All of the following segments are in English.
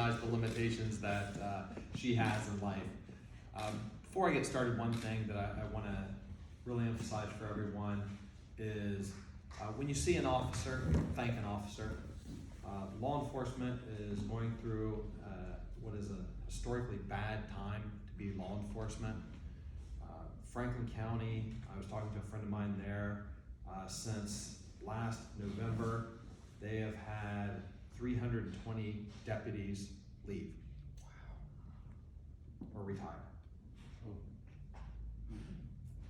recognize the limitations that she has in life. Before I get started, one thing that I want to really emphasize for everyone is when you see an officer, thank an officer. Law enforcement is going through what is a historically bad time to be law enforcement. Franklin County, I was talking to a friend of mine there, since last November, they have had 320 deputies leave. Wow. Or retire. Oh.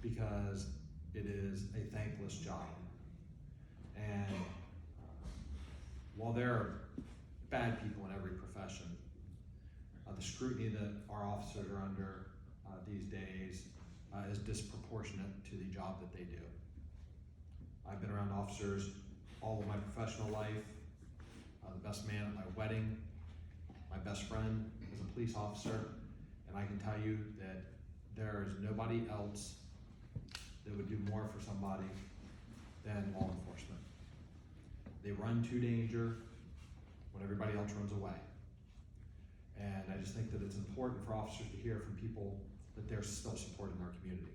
Because it is a thankless job. And while there are bad people in every profession, the scrutiny that our officers are under these days is disproportionate to the job that they do. I've been around officers all of my professional life. The best man at my wedding, my best friend is a police officer, and I can tell you that there is nobody else that would do more for somebody than law enforcement. They run to danger when everybody else runs away. And I just think that it's important for officers to hear from people that they're still supporting our community.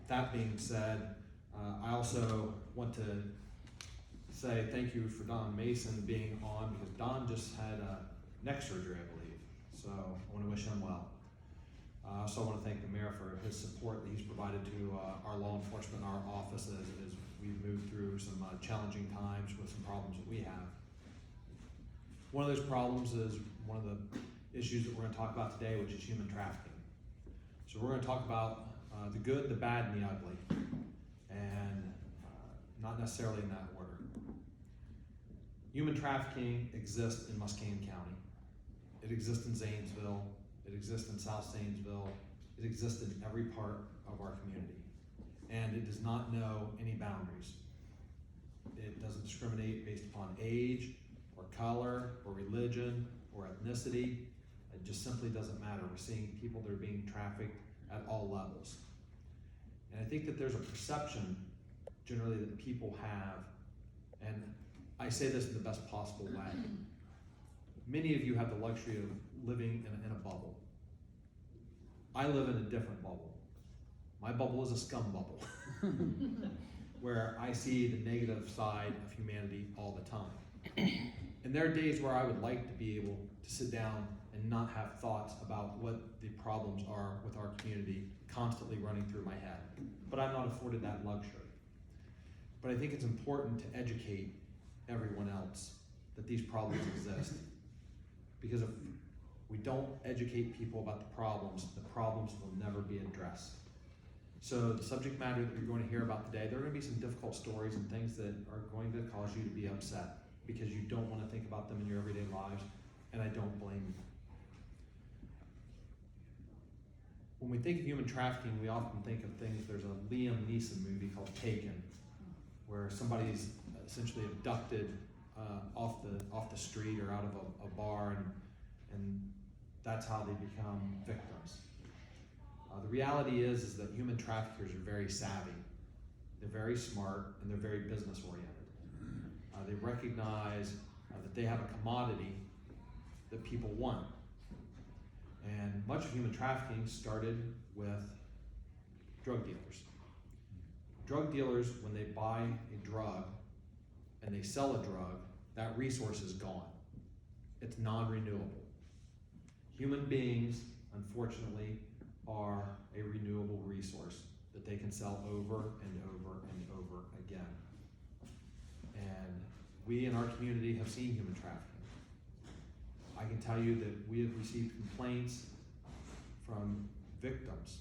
That being said, I also want to say thank you for Don Mason being on, because Don just had neck surgery, I believe. So I want to wish him well. So I want to thank the mayor for his support that he's provided to our law enforcement, our office, as we've moved through some challenging times with some problems that we have. One of those problems is one of the issues that we're going to talk about today, which is human trafficking. So we're going to talk about the good, the bad, and the ugly, and not necessarily in that order. Human trafficking exists in Muskingum County. It exists in Zanesville. It exists in South Zanesville. It exists in every part of our community. And it does not know any boundaries. It doesn't discriminate based upon age, or color, or religion, or ethnicity. It just simply doesn't matter. We're seeing people that are being trafficked at all levels. And I think that there's a perception generally that people have, and I say this in the best possible way. Many of you have the luxury of living in a bubble. I live in a different bubble. My bubble is a scum bubble, where I see the negative side of humanity all the time. And there are days where I would like to be able to sit down and not have thoughts about what the problems are with our community constantly running through my head. But I'm not afforded that luxury. But I think it's important to educate everyone else that these problems exist. Because if we don't educate people about the problems will never be addressed. So the subject matter that you're going to hear about today, there are going to be some difficult stories and things that are going to cause you to be upset because you don't want to think about them in your everyday lives, and I don't blame you. When we think of human trafficking, we often think of things, there's a Liam Neeson movie called Taken, where somebody's essentially abducted off the street or out of a bar, and that's how they become victims. The reality is that human traffickers are very savvy. They're very smart, and they're very business oriented. They recognize that they have a commodity that people want. And much of human trafficking started with drug dealers. Drug dealers, when they buy a drug and they sell a drug, that resource is gone. It's non-renewable. Human beings, unfortunately, are a renewable resource that they can sell over and over and over again. And we in our community have seen human trafficking. I can tell you that we have received complaints from victims,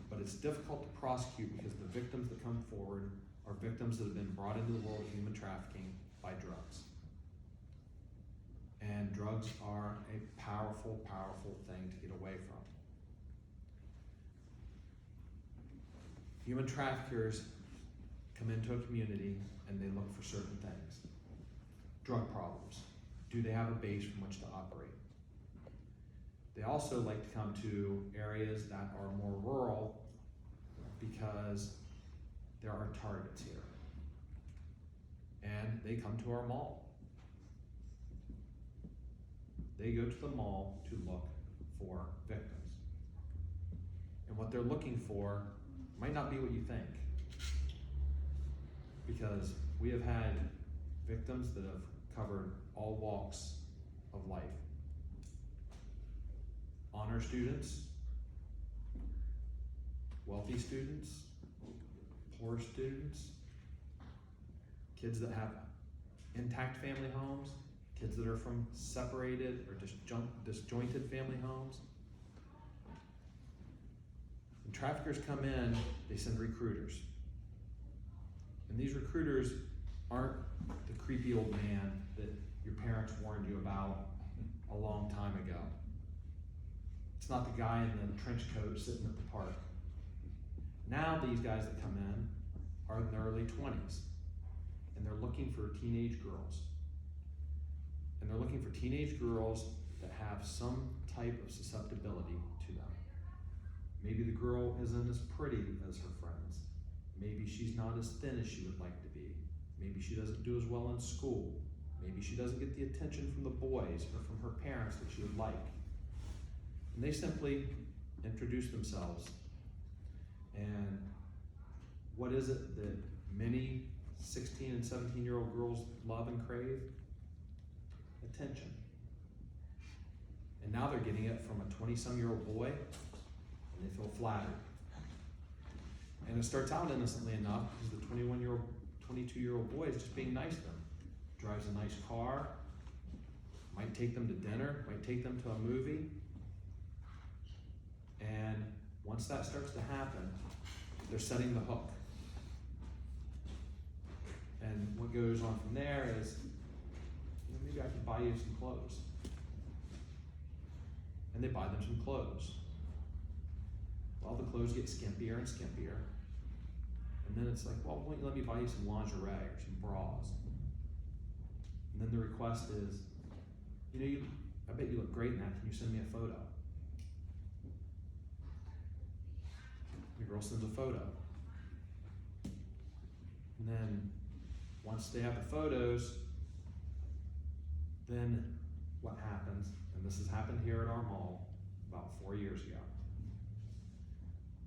but it's difficult to prosecute because the victims that come forward are victims that have been brought into the world of human trafficking by drugs. And drugs are a powerful, powerful thing to get away from. Human traffickers come into a community and they look for certain things. Drug problems. Do they have a base from which to operate? They also like to come to areas that are more rural because there are targets here. And they come to our mall. they go to the mall to look for victims. And what they're looking for might not be what you think. Because we have had victims that have covered all walks of life. Honor students, wealthy students, poor students, kids that have intact family homes, kids that are from separated or disjointed family homes. When traffickers come in, they send recruiters. And these recruiters aren't the creepy old man that your parents warned you about a long time ago. It's not the guy in the trench coat sitting at the park. Now these guys that come in are in their early 20s, and they're looking for teenage girls. And they're looking for teenage girls that have some type of susceptibility to them. Maybe the girl isn't as pretty as her friends. Maybe she's not as thin as she would like to be. Maybe she doesn't do as well in school. Maybe she doesn't get the attention from the boys or from her parents that she would like. And they simply introduce themselves. And what is it that many 16 and 17-year-old girls love and crave? Attention. And now they're getting it from a 20-some-year-old boy, and they feel flattered. And it starts out innocently enough because the 21-year-old, 22-year-old boy is just being nice to them. Drives a nice car, might take them to dinner, might take them to a movie. And once that starts to happen, they're setting the hook. And what goes on from there is, maybe I can buy you some clothes. And they buy them some clothes. Well, the clothes get skimpier and skimpier. And then it's like, well, why don't you let me buy you some lingerie or some bras? And then the request is, I bet you look great in that. Can you send me a photo? The girl sends a photo. And then once they have the photos, then what happens, and this has happened here at our mall about 4 years ago.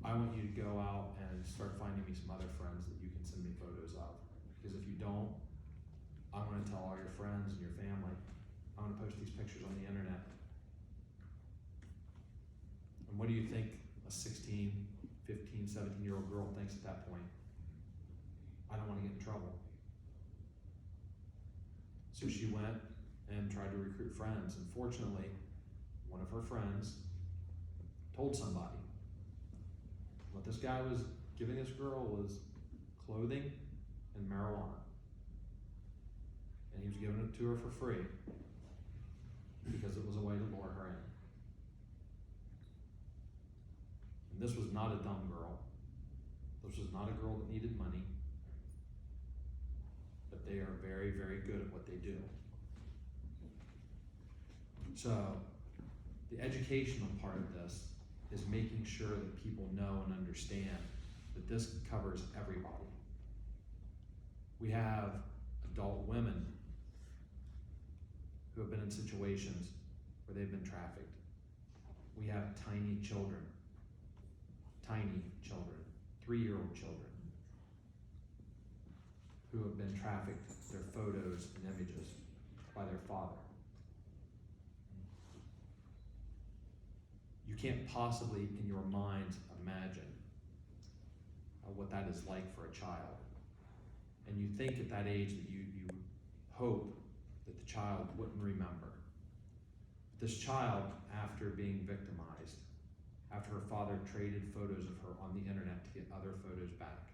I want you to go out and start finding me some other friends that you can send me photos of. Because if you don't, I'm going to tell all your friends and your family. I'm going to post these pictures on the internet. And what do you think a 16, 15, 17-year-old girl thinks at that point? I don't want to get in trouble. So she went and tried to recruit friends. And fortunately, one of her friends told somebody. What this guy was giving this girl was clothing and marijuana. And he was giving it to her for free because it was a way to lure her in. And this was not a dumb girl. This was not a girl that needed money. But they are very, very good at what they do. So, the educational part of this is making sure that people know and understand that this covers everybody. We have adult women who have been in situations where they've been trafficked. We have tiny children, 3-year-old children, who have been trafficked, their photos and images, by their father. You can't possibly, in your minds, imagine what that is like for a child. And you think at that age that you hope that the child wouldn't remember. But this child, after being victimized, after her father traded photos of her on the internet to get other photos back,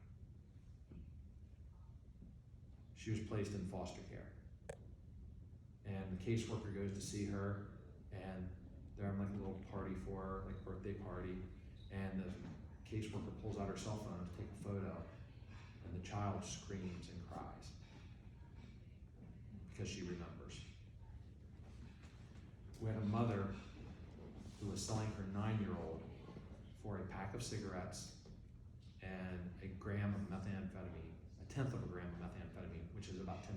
she was placed in foster care. And the caseworker goes to see her, and they're having like a little party for her, like a birthday party, and the caseworker pulls out her cell phone to take a photo, and the child screams and cries because she remembers. We had a mother who was selling her 9-year-old for a pack of cigarettes and a gram of methamphetamine, a 1/10 of a gram of methamphetamine, which is about $10,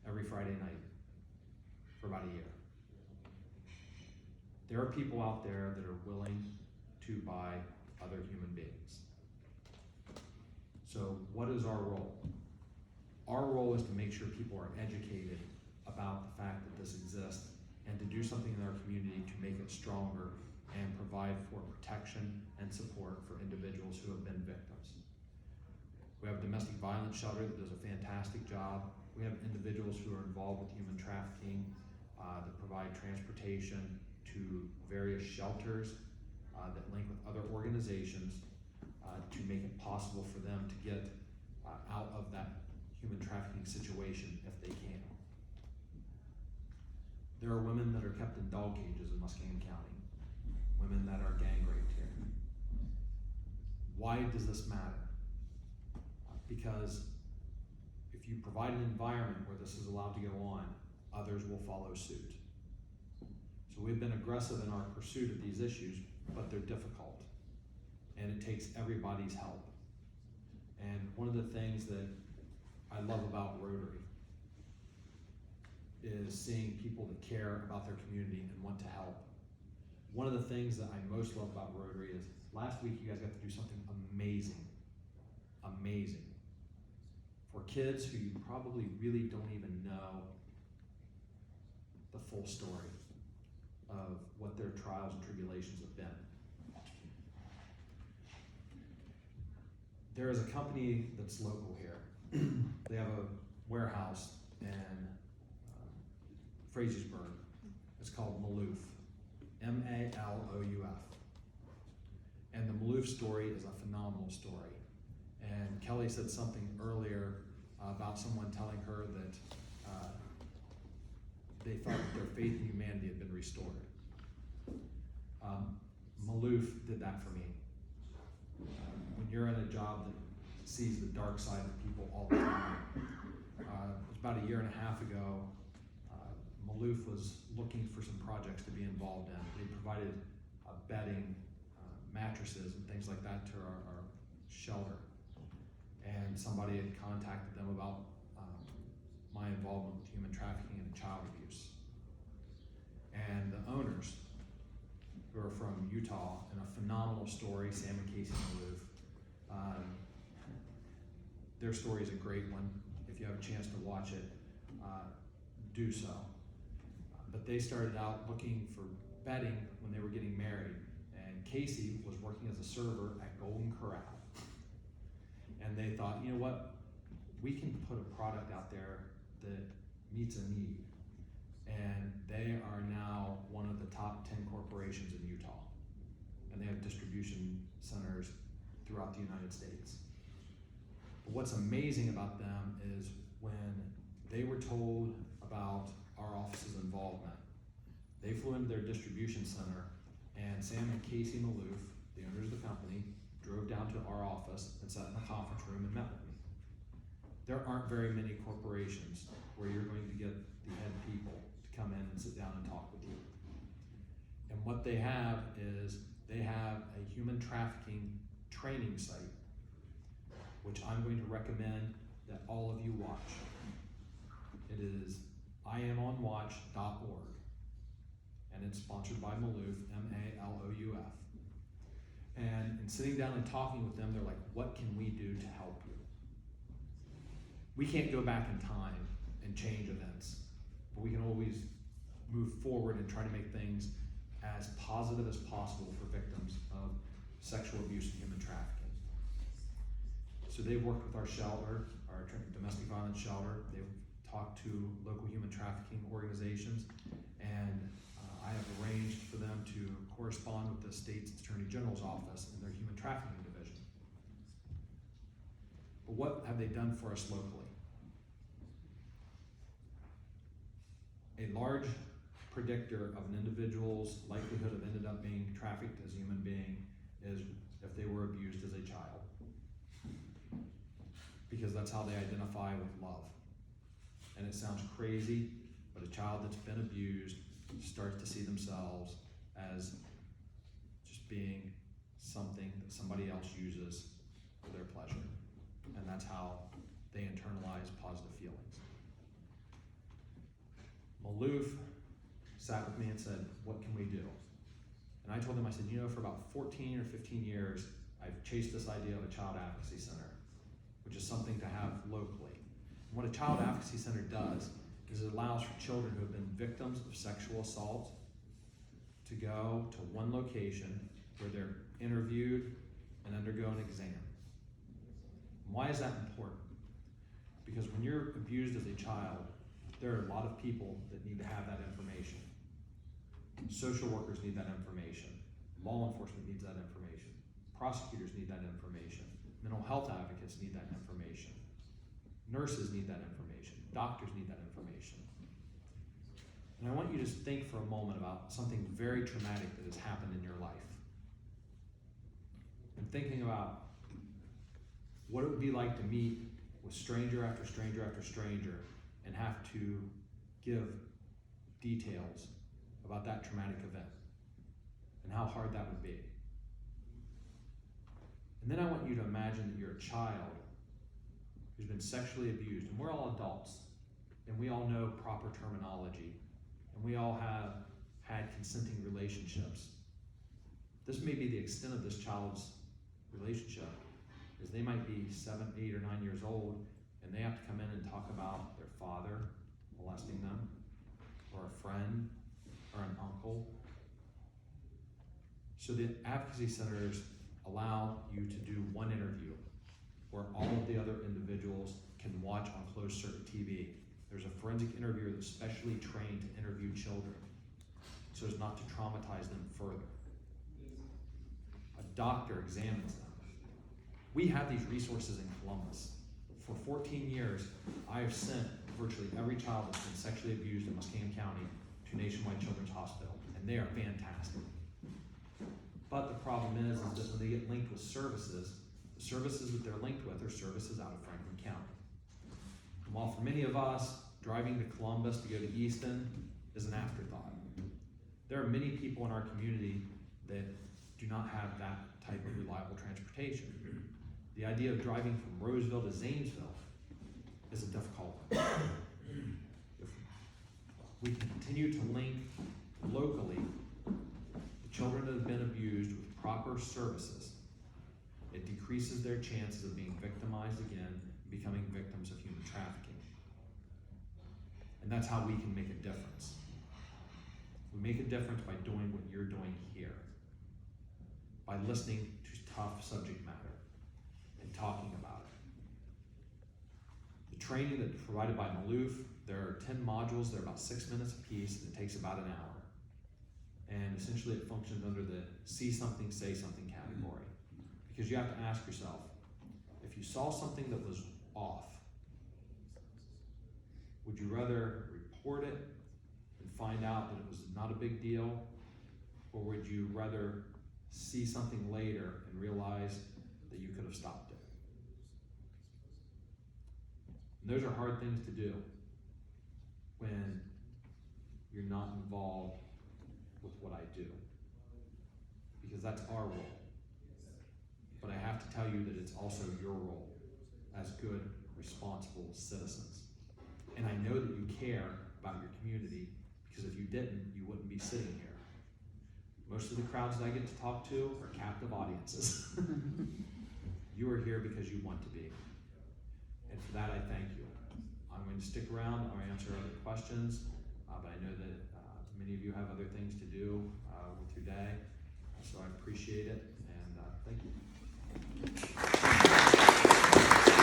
every Friday night for about a year. There are people out there that are willing to buy other human beings. So what is our role? Our role is to make sure people are educated about the fact that this exists and to do something in our community to make it stronger and provide for protection and support for individuals who have been victims. We have a domestic violence shelter that does a fantastic job. We have individuals who are involved with human trafficking that provide transportation to various shelters that link with other organizations to make it possible for them to get out of that human trafficking situation if they can. There are women that are kept in dog cages in Muskingum County, women that are gang raped here. Why does this matter? Because if you provide an environment where this is allowed to go on, others will follow suit. So we've been aggressive in our pursuit of these issues, but they're difficult, and it takes everybody's help. And one of the things that I love about Rotary is seeing people that care about their community and want to help. One of the things that I most love about Rotary is last week you guys got to do something amazing, amazing. For kids who you probably really don't even know the full story of what their trials and tribulations have been. There is a company that's local here. They have a warehouse in Frazersburg. It's called Maloof, M-A-L-O-U-F. And the Maloof story is a phenomenal story. And Kelly said something earlier about someone telling her that they thought that their faith in humanity had been restored. Maloof did that for me. When you're in a job that sees the dark side of people all the time, it was about a year and a half ago, Maloof was looking for some projects to be involved in. They provided bedding, mattresses, and things like that to our shelter. And somebody had contacted them about my involvement with human trafficking and child abuse. And the owners, who are from Utah, and a phenomenal story, Sam and Casey Maloof. Their story is a great one. If you have a chance to watch it, do so. But they started out looking for bedding when they were getting married. And Casey was working as a server at Golden Corral. And they thought, you know what, we can put a product out there that meets a need. And they are now one of the top 10 corporations in Utah. And they have distribution centers throughout the United States. But what's amazing about them is when they were told about our office's involvement, they flew into their distribution center, and Sam and Casey Maloof, the owners of the company, drove down to our office and sat in the conference room and met with me. There aren't very many corporations where you're going to get the head people to come in and sit down and talk with you. And what they have is they have a human trafficking training site, which I'm going to recommend that all of you watch. It is iamonwatch.org, and it's sponsored by Maloof, M-A-L-O-U-F. And in sitting down and talking with them, they're like, what can we do to help you? We can't go back in time and change events, but we can always move forward and try to make things as positive as possible for victims of sexual abuse and human trafficking. So they've worked with our shelter, our domestic violence shelter. They've talked to local human trafficking organizations, and I have arranged for them to correspond with the state's Attorney General's office in their human trafficking division. But what have they done for us locally? A large predictor of an individual's likelihood of ended up being trafficked as a human being is if they were abused as a child. Because that's how they identify with love. And it sounds crazy, but a child that's been abused starts to see themselves as just being something that somebody else uses for their pleasure. And that's how they internalize positive feelings. Maloof sat with me and said, what can we do? And I told them, I said, for about 14 or 15 years, I've chased this idea of a child advocacy center, which is something to have locally. And what a child advocacy center does is it allows for children who have been victims of sexual assault to go to one location where they're interviewed and undergo an exam. And why is that important? Because when you're abused as a child, there are a lot of people that need to have that information. Social workers need that information. Law enforcement needs that information. Prosecutors need that information. Mental health advocates need that information. Nurses need that information. Doctors need that information. And I want you to think for a moment about something very traumatic that has happened in your life. And thinking about what it would be like to meet with stranger after stranger after stranger and have to give details about that traumatic event and how hard that would be. And then I want you to imagine that you're a child who's been sexually abused, and we're all adults, and we all know proper terminology, and we all have had consenting relationships. This may be the extent of this child's relationship, is they might be 7, 8, or 9 years old, and they have to come in and talk about their father molesting them, or a friend, or an uncle. So the advocacy centers allow you to do one interview where all of the other individuals can watch on closed circuit TV. There's a forensic interviewer that's specially trained to interview children so as not to traumatize them further. A doctor examines them. We have these resources in Columbus. For 14 years, I have sent virtually every child that's been sexually abused in Muskingum County to Nationwide Children's Hospital, and they are fantastic. But the problem is that when they get linked with services, the services that they're linked with are services out of Franklin County. And while for many of us, driving to Columbus to go to Easton is an afterthought, there are many people in our community that do not have that type of reliable transportation. The idea of driving from Roseville to Zanesville is a difficult one. If we continue to link locally the children that have been abused with proper services, it decreases their chances of being victimized again and becoming victims of human trafficking. And that's how we can make a difference. We make a difference by doing what you're doing here, by listening to tough subject matter and talking about it. The training that's provided by Maloof, there are 10 modules, they're about 6 minutes a piece, and it takes about an hour. And essentially it functions under the see something, say something category. Because you have to ask yourself, if you saw something that was off, would you rather report it and find out that it was not a big deal, or would you rather see something later and realize that you could have stopped it? And those are hard things to do when you're not involved with what I do, because that's our role. But I have to tell you that it's also your role as good, responsible citizens. And I know that you care about your community, because if you didn't, you wouldn't be sitting here. Most of the crowds that I get to talk to are captive audiences. You are here because you want to be. And for that, I thank you. I'm going to stick around, I'll answer other questions, but I know that many of you have other things to do with your day, so I appreciate it.